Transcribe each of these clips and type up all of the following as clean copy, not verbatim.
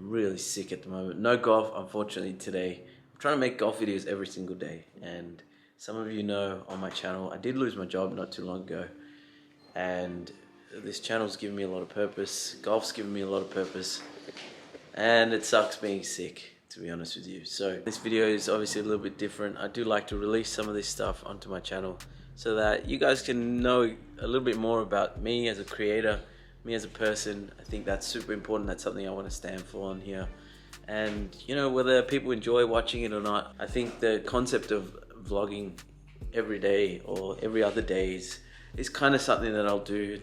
really sick at the moment. No golf, unfortunately, today. I'm trying to make golf videos every single day. And some of you know on my channel, I did lose my job not too long ago. And this channel's given me a lot of purpose. Golf's given me a lot of purpose. And it sucks being sick, to be honest with you. So this video is obviously a little bit different. I do like to release some of this stuff onto my channel so that you guys can know a little bit more about me as a creator, me as a person. I think that's super important. That's something I want to stand for on here. And you know, whether people enjoy watching it or not, I think the concept of vlogging every day or every other day is kind of something that I'll do.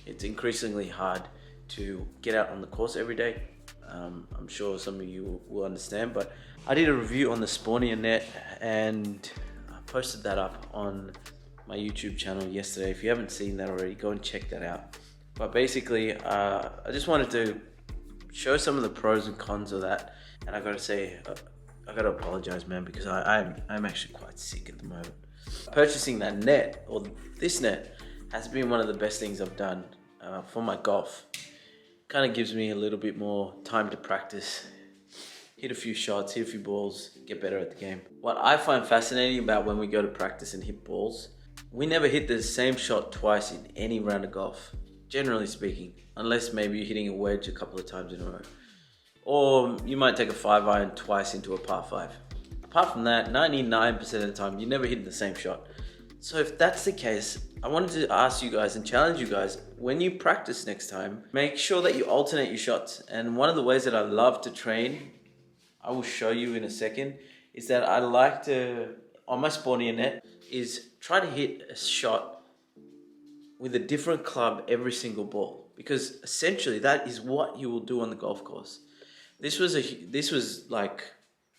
It's increasingly hard to get out on the course every day. I'm sure some of you will understand, but I did a review on the Spawnia net and I posted that up on my YouTube channel yesterday. If you haven't seen that already, go and check that out. But basically, I just wanted to show some of the pros and cons of that. And I gotta say, I gotta apologize, man, because I'm actually quite sick at the moment. Purchasing that net, or this net, has been one of the best things I've done for my golf. Kind of gives me a little bit more time to practice, hit a few shots, hit a few balls, get better at the game. What I find fascinating about when we go to practice and hit balls, we never hit the same shot twice in any round of golf, generally speaking, unless maybe you're hitting a wedge a couple of times in a row. Or you might take a 5-iron twice into a par 5. Apart from that, 99% of the time, you never hit the same shot. So if that's the case, I wanted to ask you guys and challenge you guys, when you practice next time, make sure that you alternate your shots. And one of the ways that I love to train, I will show you in a second, is that I like to, on my Spawnia net, is try to hit a shot with a different club every single ball. Because essentially that is what you will do on the golf course. This was like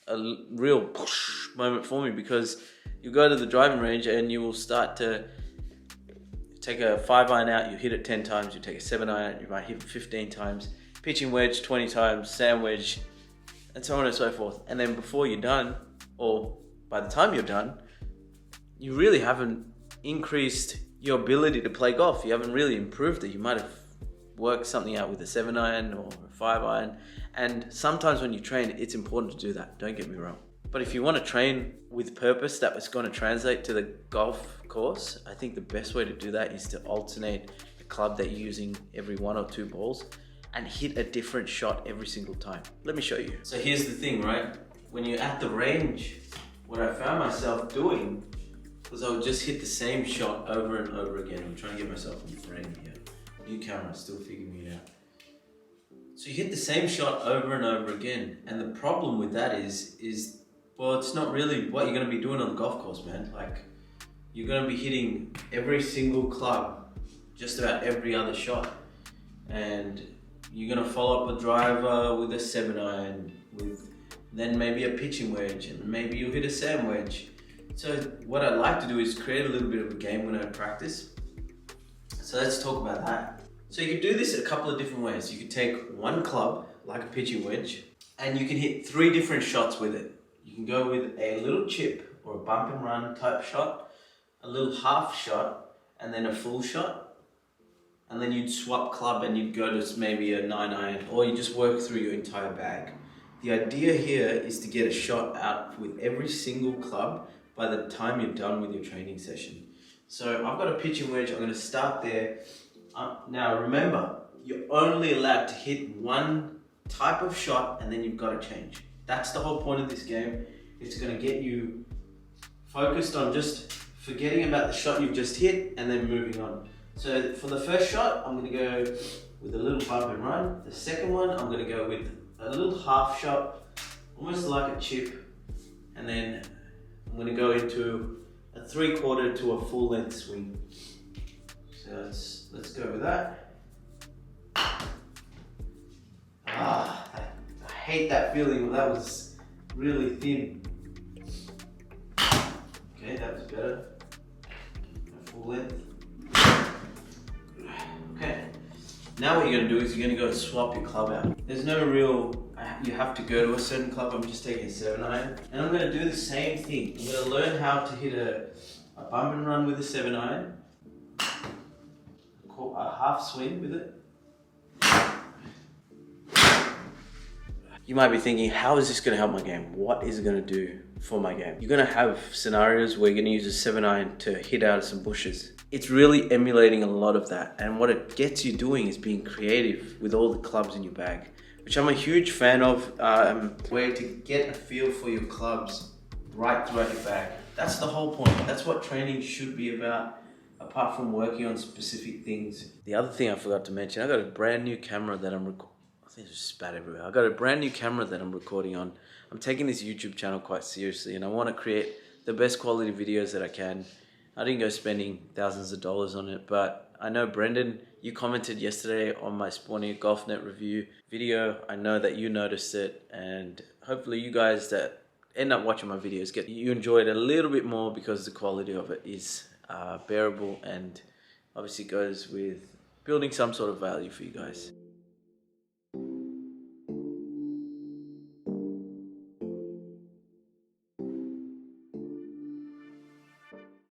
a real push moment for me, because you go to the driving range and you will start to take a 5-iron out, you hit it 10 times, you take a 7-iron out, you might hit it 15 times, pitching wedge 20 times, sand wedge, and so on and so forth. And then before you're done, or by the time you're done, you really haven't increased your ability to play golf. You haven't really improved it. You might have worked something out with a 7-iron or a 5-iron. And sometimes when you train, it's important to do that, don't get me wrong. But if you want to train with purpose that was going to translate to the golf course, I think the best way to do that is to alternate the club that you're using every 1 or 2 balls and hit a different shot every single time. Let me show you. So here's the thing, right? When you're at the range, what I found myself doing was I would just hit the same shot over and over again. I'm trying to get myself in frame here. New camera, still figuring it out. So you hit the same shot over and over again. And the problem with that is well, it's not really what you're going to be doing on the golf course, man. Like, you're going to be hitting every single club, just about every other shot. And you're going to follow up a driver with a 7-iron, with then maybe a pitching wedge, and maybe you'll hit a sand wedge. So what I like to do is create a little bit of a game when I practice. So let's talk about that. So you could do this a couple of different ways. You could take one club, like a pitching wedge, and you can hit 3 different shots with it. You can go with a little chip or a bump and run type shot, a little half shot, and then a full shot. And then you'd swap club and you'd go to maybe a 9-iron, or you just work through your entire bag. The idea here is to get a shot out with every single club by the time you're done with your training session. So I've got a pitching wedge, I'm going to start there. Now remember, you're only allowed to hit one type of shot and then you've got to change. That's the whole point of this game. It's going to get you focused on just forgetting about the shot you've just hit and then moving on. So for the first shot, I'm going to go with a little bump and run. The second one, I'm going to go with a little half shot, almost like a chip. And then I'm going to go into a 3/4 to a full length swing. So let's go with that. I hate that feeling. That was really thin. Okay, that was better. Full length. Okay. Now what you're going to do is you're going to go swap your club out. There's no real, you have to go to a certain club. I'm just taking a 7-iron. And I'm going to do the same thing. I'm going to learn how to hit a bump and run with a 7-iron. A half swing with it. You might be thinking, how is this going to help my game? What is it going to do for my game? You're going to have scenarios where you're going to use a 7-iron to hit out of some bushes. It's really emulating a lot of that. And what it gets you doing is being creative with all the clubs in your bag, which I'm a huge fan of, where to get a feel for your clubs right throughout your bag. That's the whole point. That's what training should be about, apart from working on specific things. The other thing I forgot to mention, I got a brand new camera that I'm recording. I think there's spat everywhere. I got a brand new camera that I'm recording on. I'm taking this YouTube channel quite seriously, and I want to create the best quality videos that I can. I didn't go spending thousands of dollars on it, but I know Brendan, you commented yesterday on my Spawning GolfNet review video. I know that you noticed it, and hopefully you guys that end up watching my videos you enjoy it a little bit more, because the quality of it is bearable and obviously goes with building some sort of value for you guys.